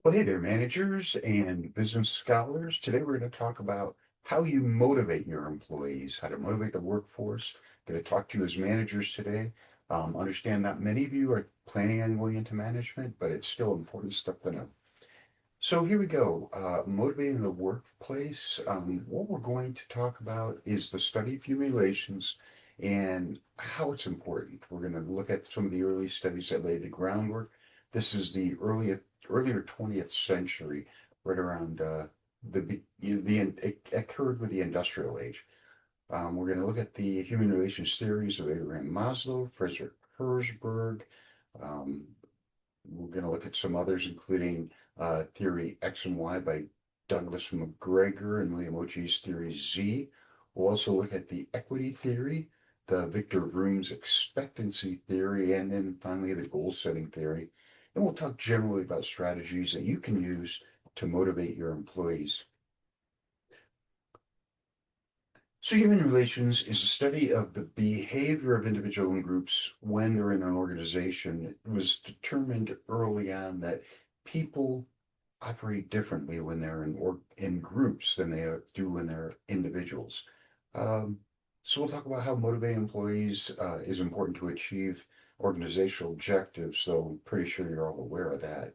Well, hey there, managers and business scholars. Today we're going to talk about how you motivate your employees, how to motivate the workforce. Going to talk to you as managers today. Understand not many of you are planning on going into management, but it's still important stuff to know. So here we go. Motivating the workplace. What we're going to talk about is the study of human relations and how it's important. We're going to look at some of the early studies that laid the groundwork. This is the earlier 20th century, right around it occurred with the industrial age. We're going to look at the human relations theories of Abraham Maslow, Frederick Herzberg. Um, we're going to look at some others, including theory X and Y by Douglas McGregor and William Ogee's theory Z. We'll also look at the equity theory, the Victor Vroom's expectancy theory, and then finally the goal setting theory. And we'll talk generally about strategies that you can use to motivate your employees. So human relations is a study of the behavior of individuals and groups when they're in an organization. It was determined early on that people operate differently when they're in groups than they do when they're individuals. Um, so we'll talk about how motivating employees is important to achieve organizational objectives, so I'm pretty sure you're all aware of that.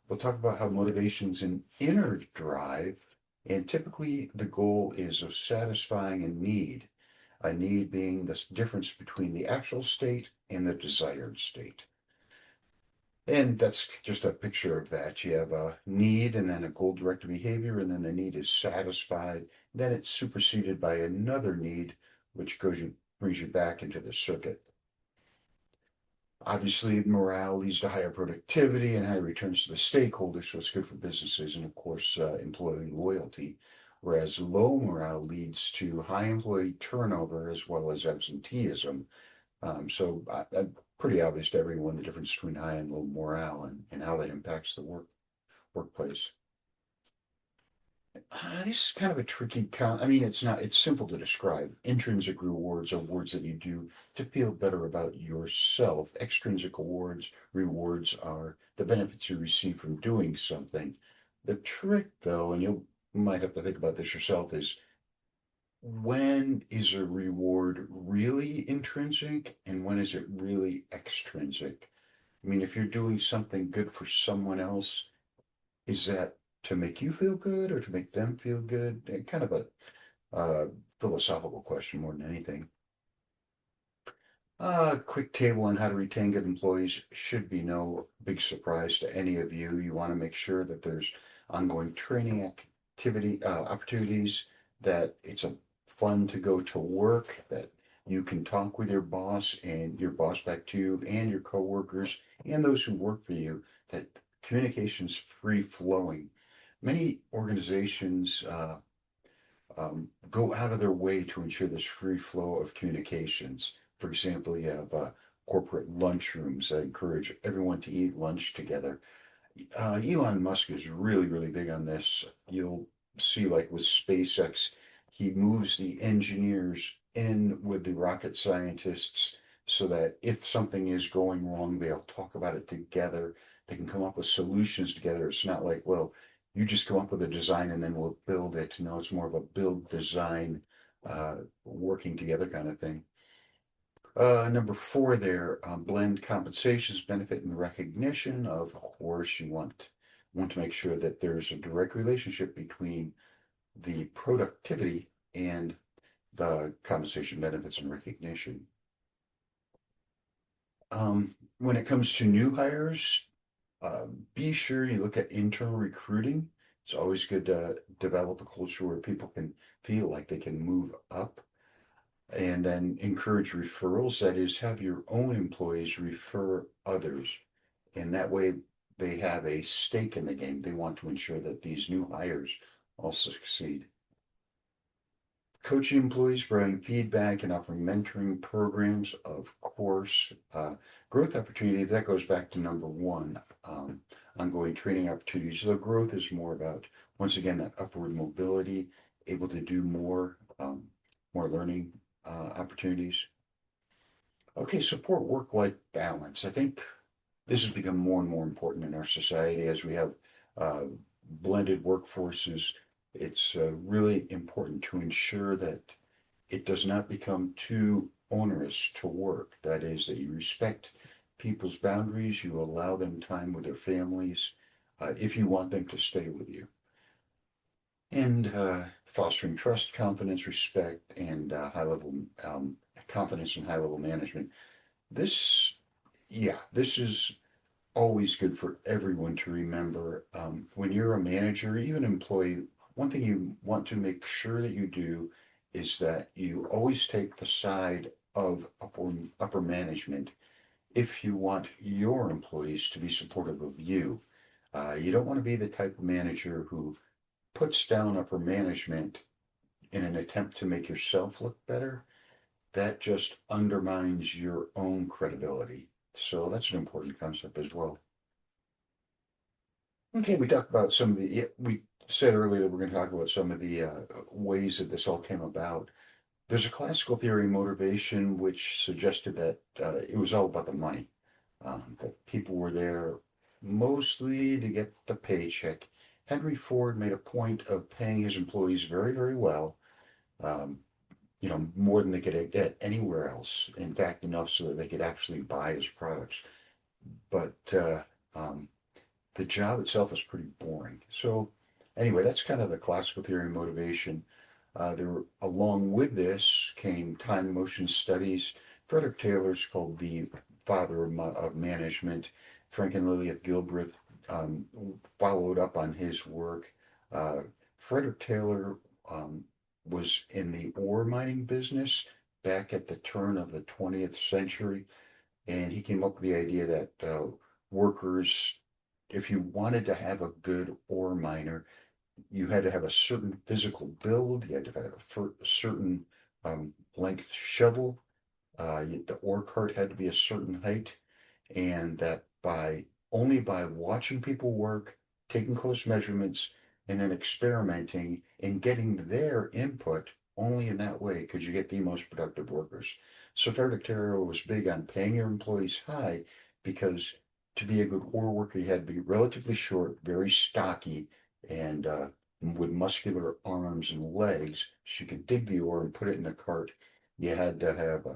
We'll talk about how motivation's an inner drive, and typically the goal is of satisfying a need being the difference between the actual state and the desired state. And that's just a picture of that. You have a need and then a goal-directed behavior, and then the need is satisfied. Then it's superseded by another need, which brings you back into the circuit. Obviously, morale leads to higher productivity and higher returns to the stakeholders, so it's good for businesses and, of course, employee loyalty. Whereas low morale leads to high employee turnover as well as absenteeism. So pretty obvious to everyone the difference between high and low morale and how that impacts the workplace. This is kind of a tricky I mean, it's simple to describe. Intrinsic rewards are words that you do to feel better about yourself. Extrinsic rewards are the benefits you receive from doing something. The trick, though, and you might have to think about this yourself, is when is a reward really intrinsic and when is it really extrinsic? I mean, if you're doing something good for someone else, is that to make you feel good or to make them feel good? Kind of a uh, philosophical question more than anything. A quick table on how to retain good employees should be no big surprise to any of you. You want to make sure that there's ongoing training opportunities, that it's a fun to go to work, that you can talk with your boss and your boss back to you and your coworkers and those who work for you, that communication's free flowing. Many organizations go out of their way to ensure this free flow of communications. For example, you have corporate lunchrooms that encourage everyone to eat lunch together. Elon Musk is really, really big on this. You'll see, like with SpaceX, he moves the engineers in with the rocket scientists so that if something is going wrong, they'll talk about it together. They can come up with solutions together. It's not like, well, you just come up with a design and then we'll build it. No, it's more of a build design, working together kind of thing. Number four there, blend compensations, benefit, and recognition. Of course, you want to make sure that there's a direct relationship between the productivity and the compensation, benefits, and recognition. When it comes to new hires, be sure you look at internal recruiting. It's always good to develop a culture where people can feel like they can move up and then encourage referrals. That is, have your own employees refer others. And that way they have a stake in the game. They want to ensure that these new hires also succeed. Coaching employees, providing feedback and offering mentoring programs, of course. Growth opportunity, that goes back to number one, ongoing training opportunities. So the growth is more about, once again, that upward mobility, able to do more learning opportunities. Okay, support work-life balance. I think this has become more and more important in our society as we have uh, blended workforces, it's really important to ensure that it does not become too onerous to work. That is, that you respect people's boundaries, you allow them time with their families, if you want them to stay with you. And fostering trust, confidence, respect, and high level confidence and high level management. This, yeah, this is always good for everyone to remember. When you're a manager, even an employee, one thing you want to make sure that you do is that you always take the side of upper management if you want your employees to be supportive of you. You don't want to be the type of manager who puts down upper management in an attempt to make yourself look better. That just undermines your own credibility. So that's an important concept as well. Okay, we talked about some of the, yeah, we said earlier that we're going to talk about some of the ways that this all came about. There's a classical theory of motivation which suggested that it was all about the money, that people were there mostly to get the paycheck. Henry Ford made a point of paying his employees very, very well, um, more than they could get anywhere else. In fact, enough so that they could actually buy his products. But um, the job itself is pretty boring. So anyway, that's kind of the classical theory of motivation. Along with this came time motion studies. Frederick Taylor's called the father of management. Frank and Lillian Gilbreth followed up on his work. Uh, Frederick Taylor was in the ore mining business back at the turn of the 20th century, and he came up with the idea that workers, if you wanted to have a good ore miner, you had to have a certain physical build, you had to have a certain length shovel, the ore cart had to be a certain height, and that by only by watching people work, taking close measurements, and then experimenting and getting their input, only in that way could you get the most productive workers. So Frederick Taylor was big on paying your employees high because to be a good ore worker, you had to be relatively short, very stocky, and with muscular arms and legs, so you could dig the ore and put it in the cart. You had to have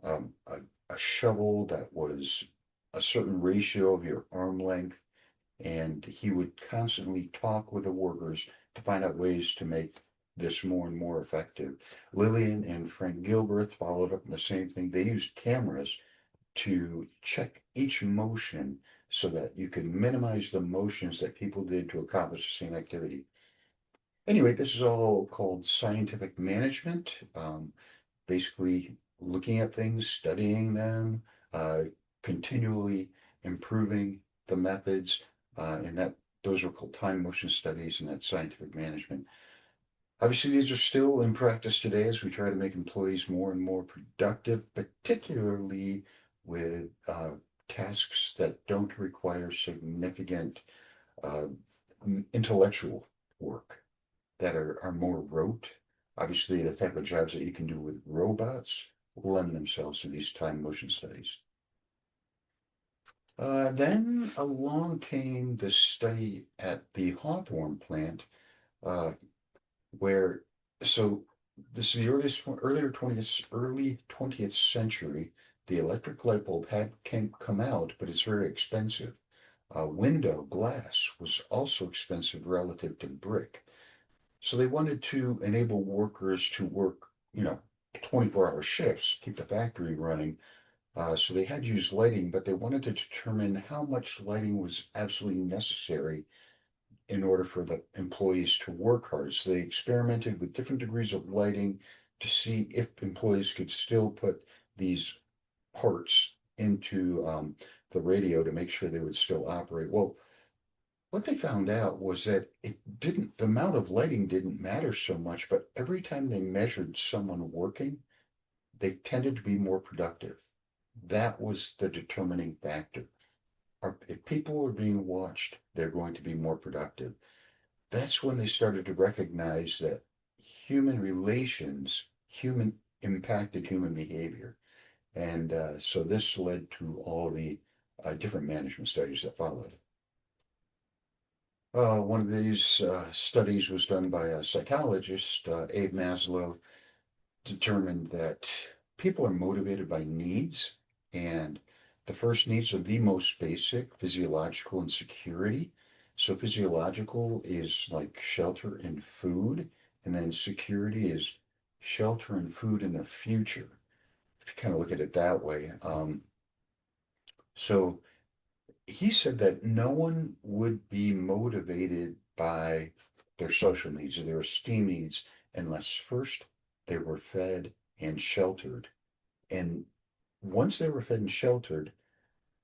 um, a, a shovel that was a certain ratio of your arm length, and he would constantly talk with the workers to find out ways to make this more and more effective. Lillian and Frank Gilbreth followed up on the same thing. They used cameras to check each motion so that you could minimize the motions that people did to accomplish the same activity. Anyway, this is all called scientific management. Basically looking at things, studying them, uh, continually improving the methods, and that those are called time motion studies and that scientific management. Obviously, these are still in practice today as we try to make employees more and more productive, particularly with tasks that don't require significant uh, intellectual work that are more rote. Obviously, the type of jobs that you can do with robots lend themselves to these time motion studies. Then along came the study at the Hawthorne plant, uh, where so this is the early 20th century. The electric light bulb had come out, but it's very expensive. Window glass was also expensive relative to brick. So they wanted to enable workers to work, 24-hour shifts, keep the factory running. So they had used lighting, but they wanted to determine how much lighting was absolutely necessary in order for the employees to work hard. So they experimented with different degrees of lighting to see if employees could still put these parts into the radio to make sure they would still operate. Well, what they found out was that the amount of lighting didn't matter so much, but every time they measured someone working, they tended to be more productive. That was the determining factor. If people are being watched, they're going to be more productive. That's when they started to recognize that human impacted human behavior. And so this led to all the different management studies that followed. One of these studies was done by a psychologist, Abe Maslow, determined that people are motivated by needs, and the first needs are the most basic, physiological and security. So physiological is like shelter and food, and then security is shelter and food in the future. If you kind of look at it that way. So he said that no one would be motivated by their social needs or their esteem needs unless first they were fed and sheltered. And once they were fed and sheltered,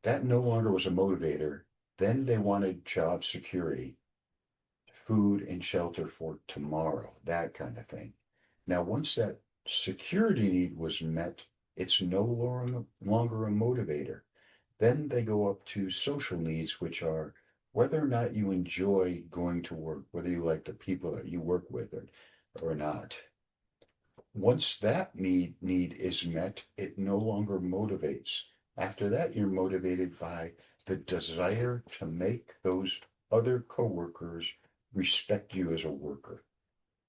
that no longer was a motivator. Then they wanted job security, food and shelter for tomorrow, that kind of thing. Now, once that security need was met, it's no longer a motivator. Then they go up to social needs, which are whether or not you enjoy going to work, whether you like the people that you work with or not. Once that need is met, it no longer motivates. After that, you're motivated by the desire to make those other coworkers respect you as a worker.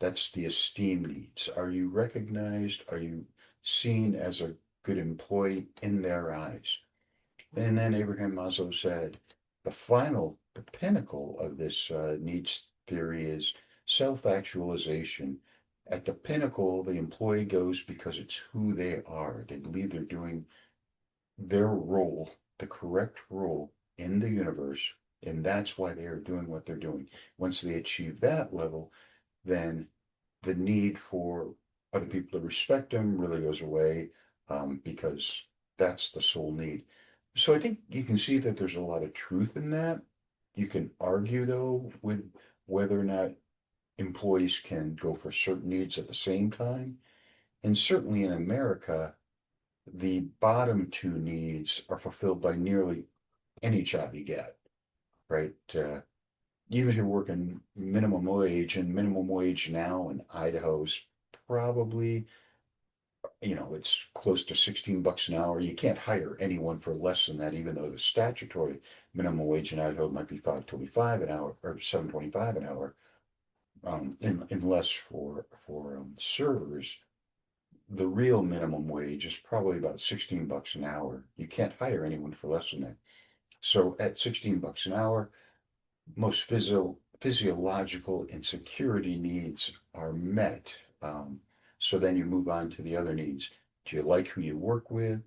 That's the esteem needs. Are you recognized? Are you seen as a good employee in their eyes? And then Abraham Maslow said, the pinnacle of this needs theory is self-actualization. At the pinnacle, the employee goes because it's who they are. They believe they're doing their role, the correct role in the universe, and that's why they are doing what they're doing. Once they achieve that level, then the need for other people to respect them really goes away, because that's the sole need. So I think you can see that there's a lot of truth in that. You can argue, though, with whether or not employees can go for certain needs at the same time. And certainly in America, the bottom two needs are fulfilled by nearly any job you get, right? Even if you're working minimum wage, and minimum wage now in Idaho is probably, it's close to 16 bucks an hour. You can't hire anyone for less than that, even though the statutory minimum wage in Idaho might be 5.25 an hour or 7.25 an hour. Unless for servers, the real minimum wage is probably about 16 bucks an hour. You can't hire anyone for less than that. So at 16 bucks an hour, most physiological and security needs are met. So then you move on to the other needs. Do you like who you work with?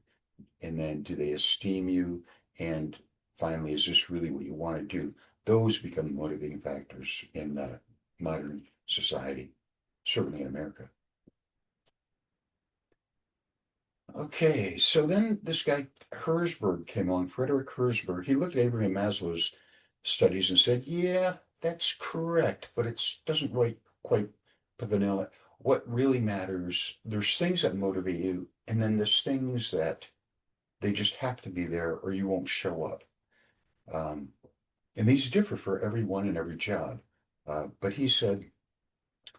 And then do they esteem you? And finally, is this really what you want to do? Those become motivating factors in modern society, certainly in America. Okay, so then this guy Herzberg came along, Frederick Herzberg. He looked at Abraham Maslow's studies and said, "Yeah, that's correct, but it doesn't really quite put the nail. What really matters, there's things that motivate you, and then there's things that they just have to be there or you won't show up. Um, and these differ for everyone and every job. But he said,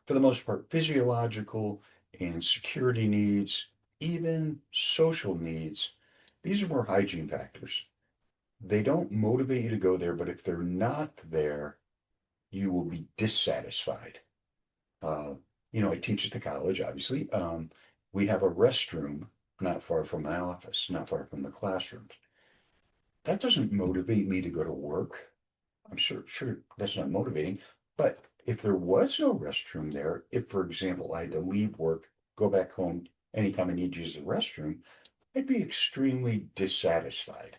for the most part, physiological and security needs, even social needs, these are more hygiene factors. They don't motivate you to go there, but if they're not there, you will be dissatisfied. Uh, I teach at the college, obviously. We have a restroom not far from my office, not far from the classrooms. That doesn't motivate me to go to work. I'm sure that's not motivating. But if there was no restroom there, if, for example, I had to leave work, go back home anytime I need to use the restroom, I'd be extremely dissatisfied.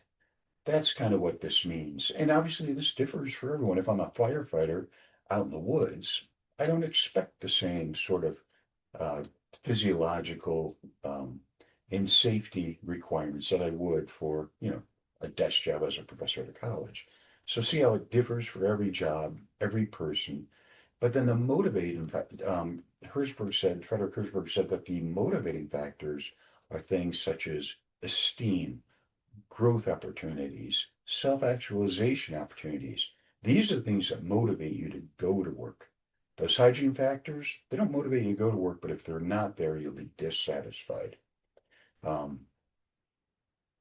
That's kind of what this means. And obviously, this differs for everyone. If I'm a firefighter out in the woods, I don't expect the same sort of uh, physiological and safety requirements that I would for, a desk job as a professor at a college. So see how it differs for every job, every person. But then the motivating, Frederick Herzberg said that the motivating factors are things such as esteem, growth opportunities, self-actualization opportunities. These are the things that motivate you to go to work. Those hygiene factors, they don't motivate you to go to work, but if they're not there, you'll be dissatisfied. Um,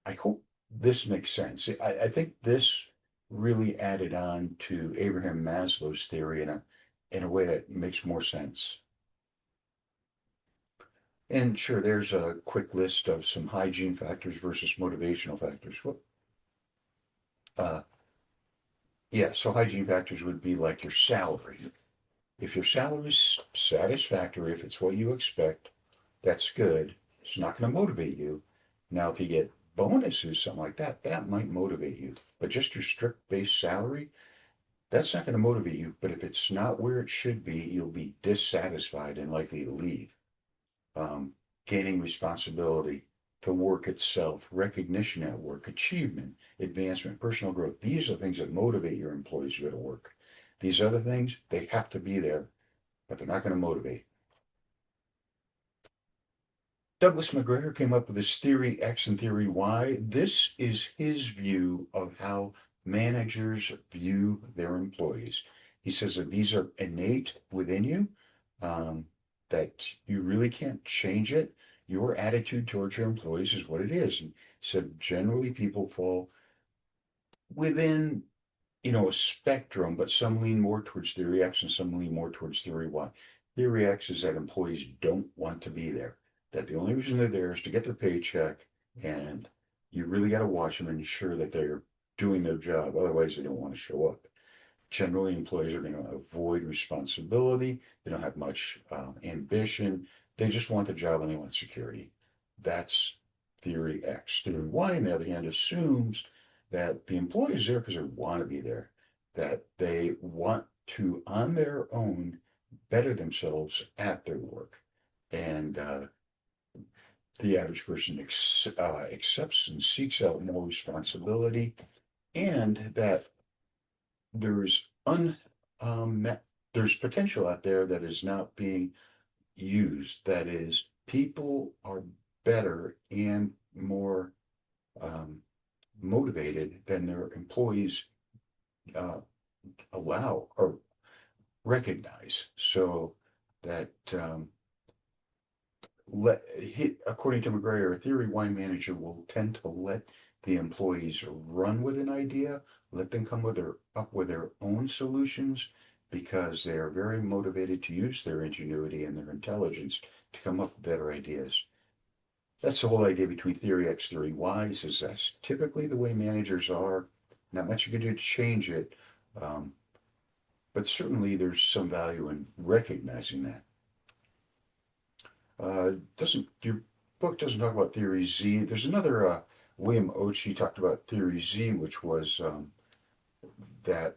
I hope this makes sense. I think this really added on to Abraham Maslow's theory in a way that makes more sense. And sure, there's a quick list of some hygiene factors versus motivational factors. Uh, yeah, so hygiene factors would be like your salary. If your salary's satisfactory, if it's what you expect, that's good. It's not going to motivate you. Now, if you get bonuses, something like that, that might motivate you. But just your strict base salary, that's not going to motivate you. But if it's not where it should be, you'll be dissatisfied and likely to leave. um, Gaining responsibility, the work itself, recognition at work, achievement, advancement, personal growth. These are things that motivate your employees to go to work. These other things, they have to be there, but they're not going to motivate. Douglas McGregor came up with this theory X and theory Y. This is his view of how managers view their employees. He says that these are innate within you, um, that you really can't change it. Your attitude towards your employees is what it is. And he said generally people fall within, a spectrum, but some lean more towards theory X and some lean more towards theory Y. Theory X is that employees don't want to be there, that the only reason they're there is to get their paycheck, and you really got to watch them and ensure that they're doing their job. Otherwise, they don't want to show up. Generally, employees are going to avoid responsibility. They don't have much ambition. They just want the job and they want security. That's theory X. Theory Y, on the other hand, assumes that the employee is there because they want to be there, that they want to, on their own, better themselves at their work. And the average person accepts and seeks out more responsibility, and that there's there's potential out there that is not being used. That is, people are better and more um, motivated than their employees uh, allow or recognize. So that according to McGregor, a theory wine manager will tend to let the employees run with an idea, let them come up with their own solutions, because they are very motivated to use their ingenuity and their intelligence to come up with better ideas. That's the whole idea between theory X, theory Y, is that's typically the way managers are. Not much you can do to change it, um, but certainly there's some value in recognizing that. Doesn't Your book doesn't talk about theory Z. There's another William Ochi talked about theory Z, which was that,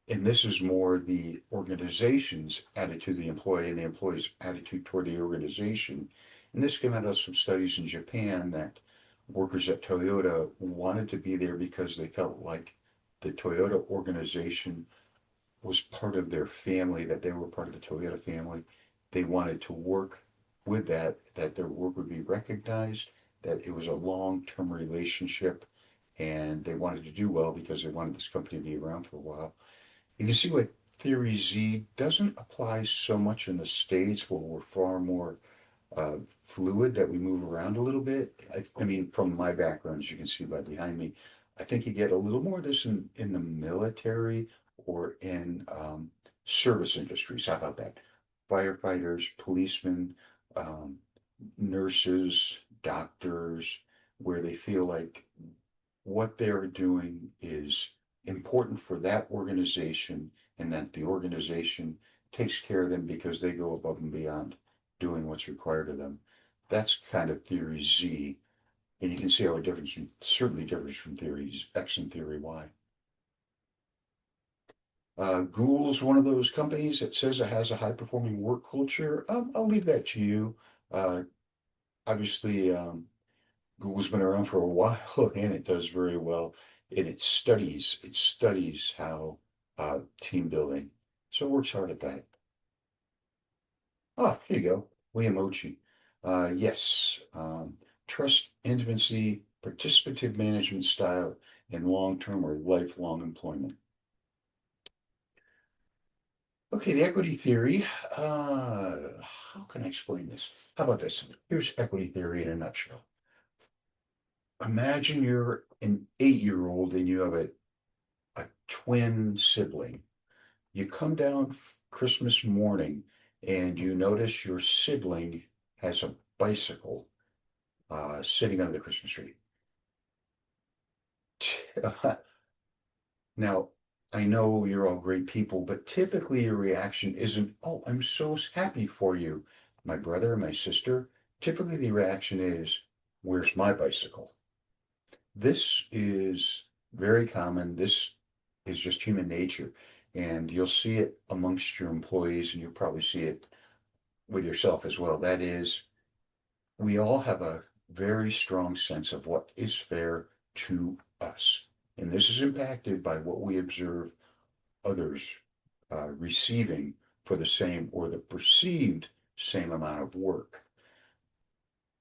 and this is more the organization's attitude to the employee and the employee's attitude toward the organization. And this came out of some studies in Japan, that workers at Toyota wanted to be there because they felt like the Toyota organization was part of their family, that they were part of the Toyota family. They wanted to work with that their work would be recognized, that it was a long-term relationship, and they wanted to do well because they wanted this company to be around for a while. You can see why Theory Z doesn't apply so much in the States, where we're far more fluid, that we move around a little bit. I mean, from my background, as you can see by behind me, I think you get a little more of this in the military or in service industries. How about that? Firefighters, policemen, um, nurses, doctors, where they feel like what they're doing is important for that organization, and that the organization takes care of them because they go above and beyond doing what's required of them. That's kind of theory Z. And you can see how it certainly differs from theories X and theory Y. Google's one of those companies that says it has a high performing work culture. I'll leave that to you. Uh, Obviously, Google's been around for a while and it does very well. And it studies how team building. So it works hard at that. Oh, here you go. William Ochi. Yes. Trust, intimacy, participative management style, and long-term or lifelong employment. Okay, the equity theory. How can I explain this? How about this? Here's equity theory in a nutshell. Imagine you're an 8-year-old and you have a twin sibling. You come down Christmas morning and you notice your sibling has a bicycle sitting under the Christmas tree. Now, I know you're all great people, but typically your reaction isn't, "Oh, I'm so happy for you, my brother, my sister." Typically the reaction is, "Where's my bicycle?" This is very common. This is just human nature. And you'll see it amongst your employees, and you'll probably see it with yourself as well. That is, we all have a very strong sense of what is fair to us. And this is impacted by what we observe others receiving for the same or the perceived same amount of work.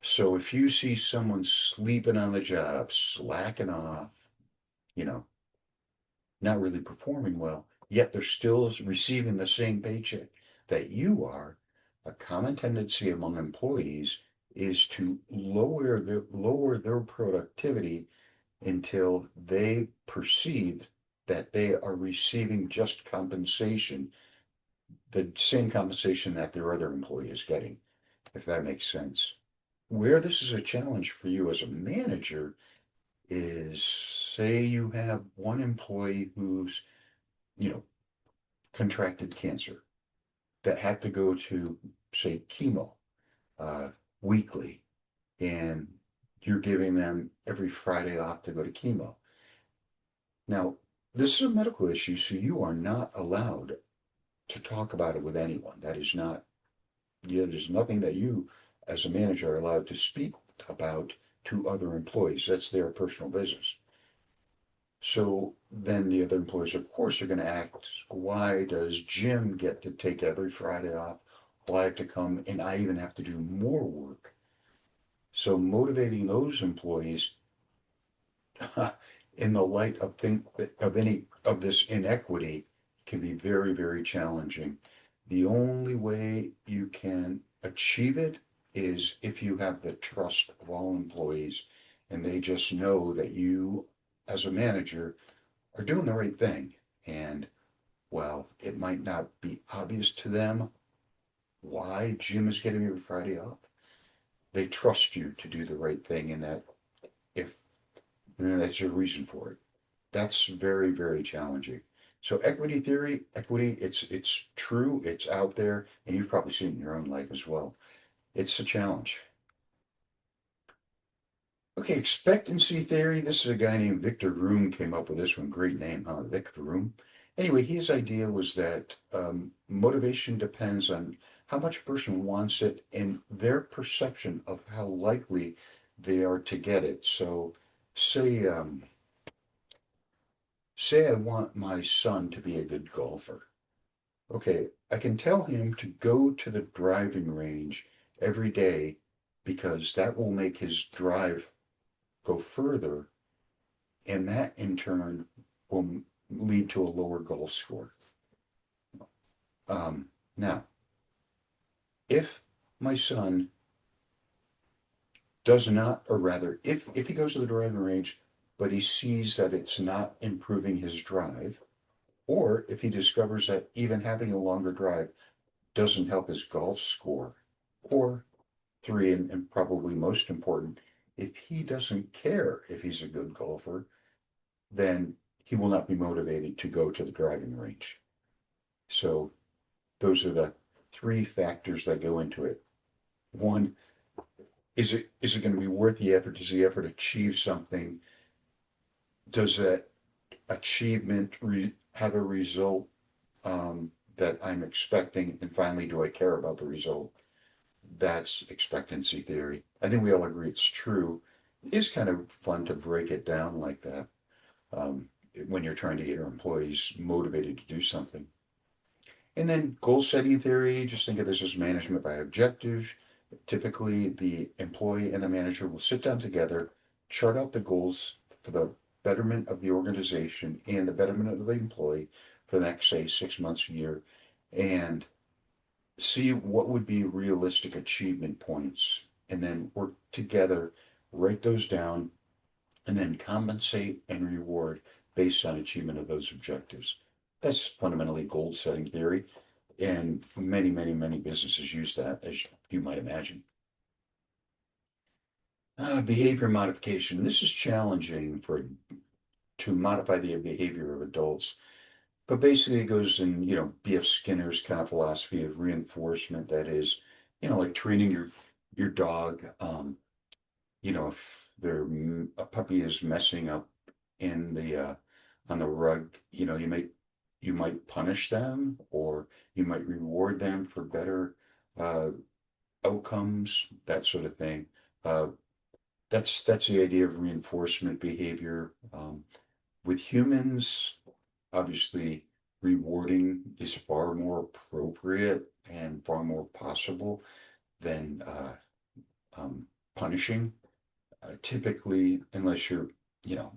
So if you see someone sleeping on the job, slacking off, you know, not really performing well, yet they're still receiving the same paycheck that you are, a common tendency among employees is to lower their productivity until they perceive that they are receiving just compensation, the same compensation that their other employee is getting, if that makes sense. Where this is a challenge for you as a manager is, say you have one employee who's, you know, contracted cancer that had to go to, say, chemo uh, weekly, and you're giving them every Friday off to go to chemo. Now, this is a medical issue, so you are not allowed to talk about it with anyone. That is not, yeah, there's nothing that you, as a manager, are allowed to speak about to other employees. That's their personal business. So then the other employees, of course, are going to ask, why does Jim get to take every Friday off? Well, I have to come and I even have to do more work. So motivating those employees in the light of any of this inequity can be very, very challenging. The only way you can achieve it is if you have the trust of all employees and they just know that you, as a manager, are doing the right thing. And while it might not be obvious to them why Jim is getting every Friday off, they trust you to do the right thing, and that if and that's your reason for it. That's very, very challenging. So equity theory, equity, it's true, it's out there, and you've probably seen it in your own life as well. It's a challenge. Okay, expectancy theory. This is a guy named Victor Vroom came up with this one. Great name, huh? Victor Vroom. Anyway, his idea was that motivation depends on how much a person wants it and their perception of how likely they are to get it. So, say, say I want my son to be a good golfer. Okay, I can tell him to go to the driving range every day because that will make his drive go further, and that in turn will lead to a lower goal score. Now, if my son does not, or rather, if he goes to the driving range, but he sees that it's not improving his drive, or if he discovers that even having a longer drive doesn't help his golf score, or three, and probably most important, if he doesn't care if he's a good golfer, then he will not be motivated to go to the driving range. So those are the three factors that go into it. One, is it going to be worth the effort? Does the effort achieve something? Does that achievement have a result that I'm expecting? And finally, do I care about the result? That's expectancy theory. I think we all agree it's true. It is kind of fun to break it down like that um, when you're trying to get your employees motivated to do something. And then goal setting theory, just think of this as management by objectives. Typically, the employee and the manager will sit down together, chart out the goals for the betterment of the organization and the betterment of the employee for the next, say, 6 months, a year, and see what would be realistic achievement points, and then work together, write those down, and then compensate and reward based on achievement of those objectives. That's fundamentally goal setting theory, and many, many, many businesses use that, as you might imagine. Behavior modification. This is challenging for to modify the behavior of adults, but basically it goes in, B.F. Skinner's kind of philosophy of reinforcement. That is, like training your dog. If a puppy is messing up in the on the rug, you might punish them, or you might reward them for better uh, outcomes, that sort of thing. Uh, that's the idea of reinforcement behavior. With humans, obviously, rewarding is far more appropriate and far more possible than um, punishing. Typically, unless you're, you know,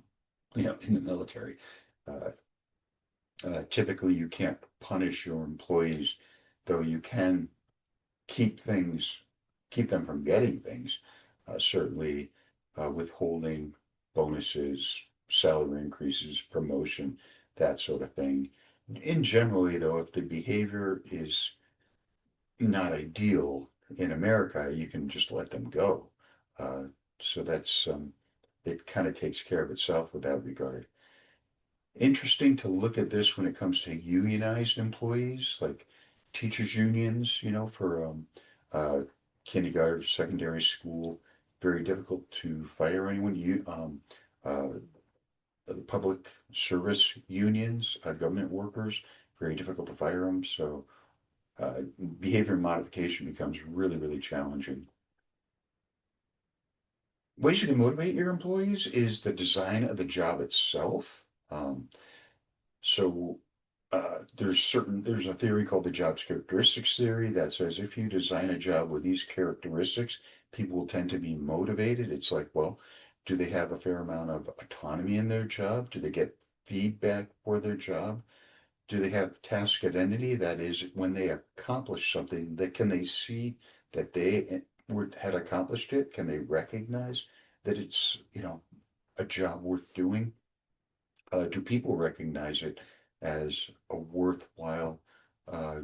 in the military, uh, typically you can't punish your employees, though you can keep things, keep them from getting things. Certainly, withholding bonuses, salary increases, promotion, that sort of thing. In generally, though, if the behavior is not ideal in America, you can just let them go. Uh, so it kind of takes care of itself with that regard. Interesting to look at this when it comes to unionized employees, like teachers' unions, for uh, kindergarten, secondary school. Very difficult to fire anyone. Uh, Public service unions, government workers, very difficult to fire them. So uh, behavior modification becomes really, really challenging. Ways you can motivate your employees is the design of the job itself. Um, So there's a theory called the jobs characteristics theory that says if you design a job with these characteristics, people will tend to be motivated. It's like, well, do they have a fair amount of autonomy in their job? Do they get feedback for their job? Do they have task identity? That is, when they accomplish something, that can they see that they had accomplished it? Can they recognize that it's, a job worth doing? Do people recognize it as a worthwhile uh,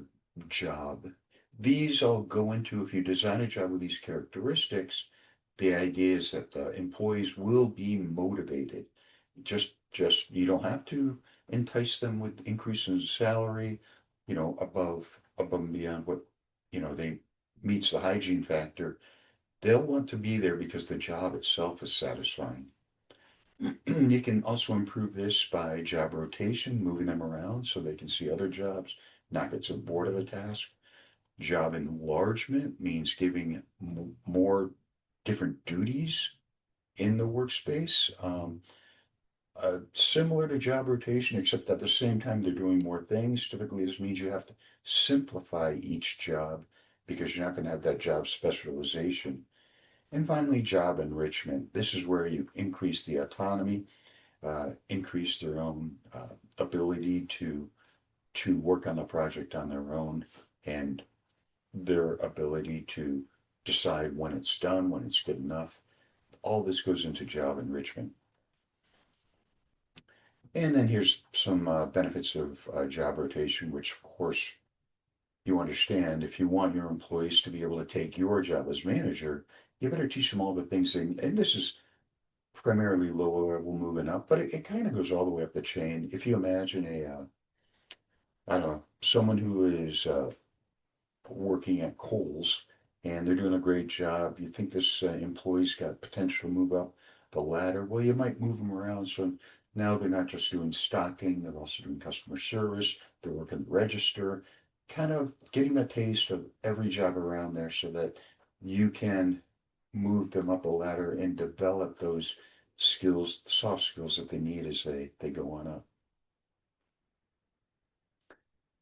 job? These all go into, if you design a job with these characteristics, the idea is that the employees will be motivated. Just you don't have to entice them with increase in salary, above and beyond what, they meets the hygiene factor. They'll want to be there because the job itself is satisfying. You can also improve this by job rotation, moving them around so they can see other jobs, not get so bored of a task. Job enlargement means giving more different duties in the workspace. Similar to job rotation, except at the same time they're doing more things. Typically, this means you have to simplify each job because you're not going to have that job specialization. And finally, job enrichment. This is where you increase the autonomy, increase their own ability to work on a project on their own, and their ability to decide when it's done, when it's good enough. All this goes into job enrichment. And then here's some benefits of job rotation, which of course you understand. If you want your employees to be able to take your job as manager, you better teach them all the things and this is primarily lower level moving up, but it kind of goes all the way up the chain. If you imagine I don't know, someone who is working at Kohl's and they're doing a great job, you think this employee's got potential to move up the ladder. Well, you might move them around. So now they're not just doing stocking, they're also doing customer service, they're working the register, kind of getting a taste of every job around there so that you can move them up a ladder and develop those skills, soft skills that they need as they go on up.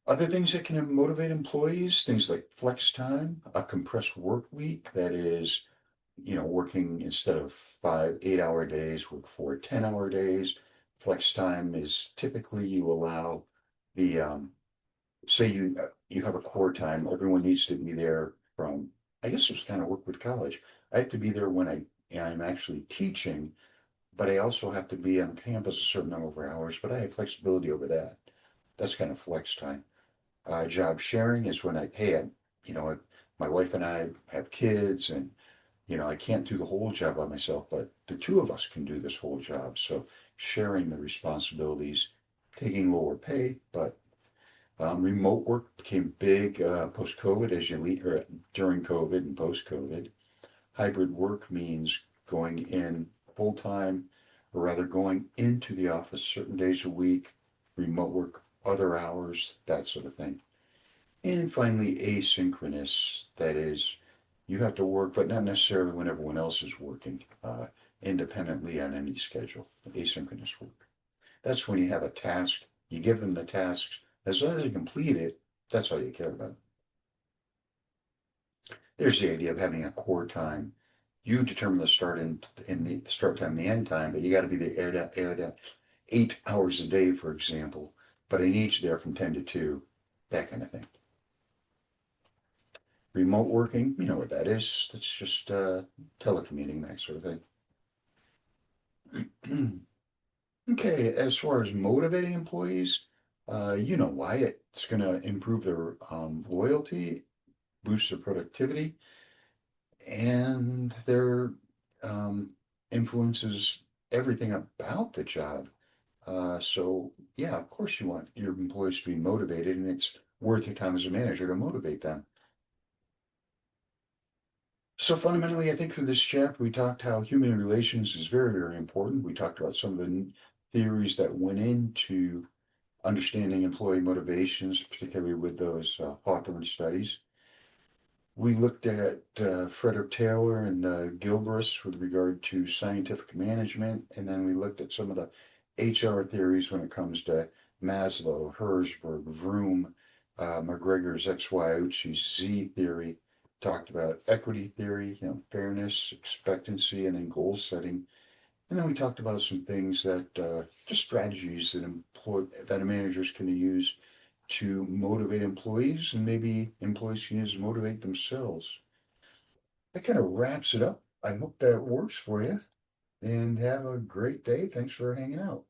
Other things that can motivate employees, things like flex time, a compressed work week, that is, working instead of 8 hour days, work 4 10-hour days. Flex time is typically you allow the, say you have a core time, everyone needs to be there from, I guess it's kind of work with college. I have to be there when I'm actually teaching, but I also have to be on campus a certain number of hours, but I have flexibility over that. That's kind of flex time. Job sharing is when you know, my wife and I have kids, and I can't do the whole job by myself, but the two of us can do this whole job. So sharing the responsibilities, taking lower pay, but remote work became big post-COVID as you leave, or during COVID and post-COVID. Hybrid work means going in full-time, or rather going into the office certain days a week, remote work other hours, that sort of thing. And finally, asynchronous, that is, you have to work, but not necessarily when everyone else is working, independently on any schedule. Asynchronous work. That's when you have a task, you give them the tasks, as long as they complete it, that's all you care about. There's the idea of having a core time. You determine the start and in the start time, and the end time, but you got to be there at 8 hours a day, for example. But I need you there from 10 to 2, that kind of thing. Remote working, you know what that is. That's just telecommuting, that sort of thing. Okay, as far as motivating employees, you know why it's going to improve their loyalty, boost their productivity, and their um, influences everything about the job. So, yeah, of course you want your employees to be motivated, and it's worth your time as a manager to motivate them. So fundamentally, I think through this chapter, we talked how human relations is very, very important. We talked about some of the theories that went into understanding employee motivations, particularly with those Hawthorne studies. We looked at Frederick Taylor and the Gilbreaths with regard to scientific management, and then we looked at some of the HR theories when it comes to Maslow, Herzberg, Vroom, McGregor's XY Z theory. Talked about equity theory, fairness, expectancy, and then goal setting. And then we talked about some things that just strategies that managers can use to motivate employees, and maybe employees can use to motivate themselves. That kind of wraps it up. I hope that works for you, and have a great day. Thanks for hanging out.